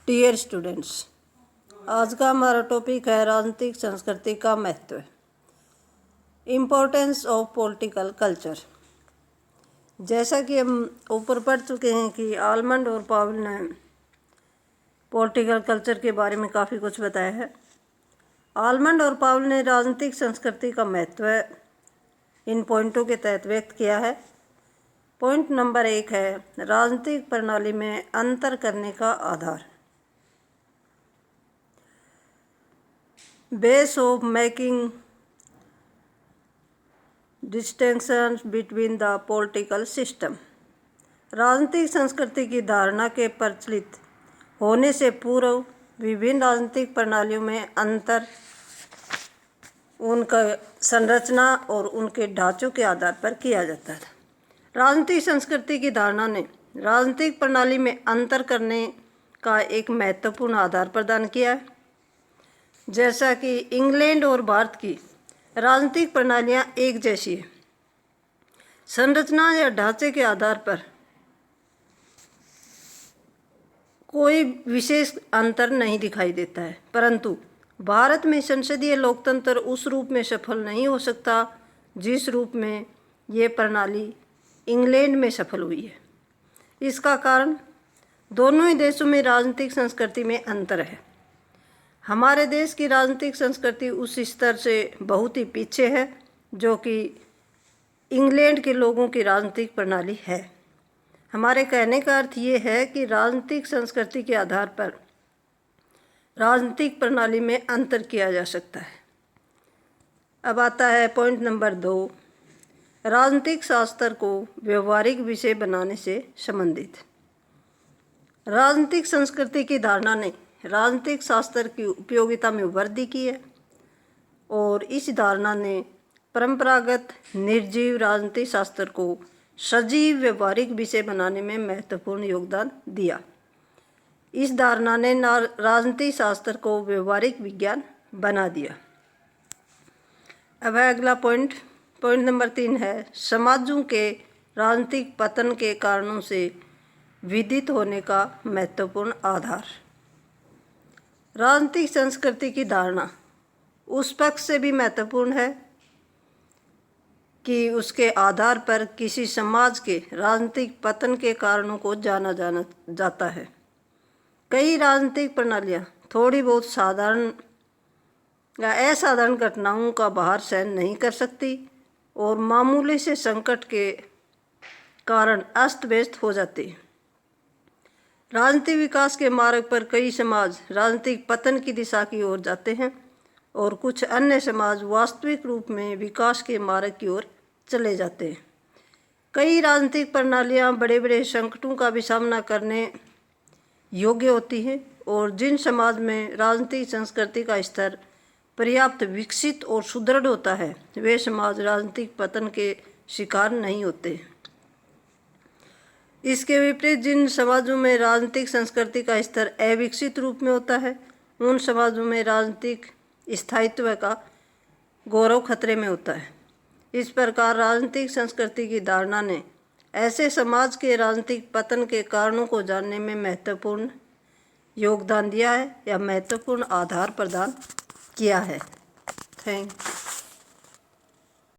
Dear students, आज का हमारा टॉपिक है राजनीतिक संस्कृति का महत्व, इम्पोर्टेंस ऑफ पॉलिटिकल कल्चर। जैसा कि हम ऊपर पढ़ चुके हैं कि आलमंड और पावेल ने पॉलिटिकल कल्चर के बारे में काफ़ी कुछ बताया है। आलमंड और पावेल ने राजनीतिक संस्कृति का महत्व इन पॉइंटों के तहत व्यक्त किया है। पॉइंट नंबर 1 है राजनीतिक प्रणाली में अंतर करने का आधार। Base of making distinction between the political system. राजनीतिक संस्कृति की धारणा के प्रचलित होने से पूर्व विभिन्न राजनीतिक प्रणालियों में अंतर उनका संरचना और उनके ढांचों के आधार पर किया जाता था। राजनीतिक संस्कृति की धारणा ने राजनीतिक प्रणाली में अंतर करने का एक महत्वपूर्ण आधार प्रदान किया है। जैसा कि इंग्लैंड और भारत की राजनीतिक प्रणालियां एक जैसी है, संरचना या ढांचे के आधार पर कोई विशेष अंतर नहीं दिखाई देता है, परंतु भारत में संसदीय लोकतंत्र उस रूप में सफल नहीं हो सकता जिस रूप में ये प्रणाली इंग्लैंड में सफल हुई है। इसका कारण दोनों ही देशों में राजनीतिक संस्कृति में अंतर है। हमारे देश की राजनीतिक संस्कृति उस स्तर से बहुत ही पीछे है जो कि इंग्लैंड के लोगों की राजनीतिक प्रणाली है। हमारे कहने का अर्थ ये है कि राजनीतिक संस्कृति के आधार पर राजनीतिक प्रणाली में अंतर किया जा सकता है। अब आता है पॉइंट नंबर 2, राजनीतिक शास्त्र को व्यवहारिक विषय बनाने से संबंधित। राजनीतिक संस्कृति की धारणा ने राजनीतिक शास्त्र की उपयोगिता में वृद्धि की है और इस धारणा ने परंपरागत निर्जीव राजनीतिक शास्त्र को सजीव व्यवहारिक विषय बनाने में महत्वपूर्ण योगदान दिया। इस धारणा ने राजनीतिक शास्त्र को व्यवहारिक विज्ञान बना दिया। अब है अगला पॉइंट नंबर 3 है समाजों के राजनीतिक पतन के कारणों से विदित होने का महत्वपूर्ण आधार। राजनीतिक संस्कृति की धारणा उस पक्ष से भी महत्वपूर्ण है कि उसके आधार पर किसी समाज के राजनीतिक पतन के कारणों को जाना जाता है। कई राजनीतिक प्रणालियां थोड़ी बहुत साधारण या असाधारण घटनाओं का भार सहन नहीं कर सकती और मामूली से संकट के कारण अस्त व्यस्त हो जाती है। राजनीतिक विकास के मार्ग पर कई समाज राजनीतिक पतन की दिशा की ओर जाते हैं और कुछ अन्य समाज वास्तविक रूप में विकास के मार्ग की ओर चले जाते हैं। कई राजनीतिक प्रणालियां बड़े बड़े संकटों का भी सामना करने योग्य होती हैं और जिन समाज में राजनीतिक संस्कृति का स्तर पर्याप्त विकसित और सुदृढ़ होता है वे समाज राजनीतिक पतन के शिकार नहीं होते। इसके विपरीत जिन समाजों में राजनीतिक संस्कृति का स्तर अविकसित रूप में होता है उन समाजों में राजनीतिक स्थायित्व का गौरव खतरे में होता है। इस प्रकार राजनीतिक संस्कृति की धारणा ने ऐसे समाज के राजनीतिक पतन के कारणों को जानने में महत्वपूर्ण योगदान दिया है या महत्वपूर्ण आधार प्रदान किया है। Thank you.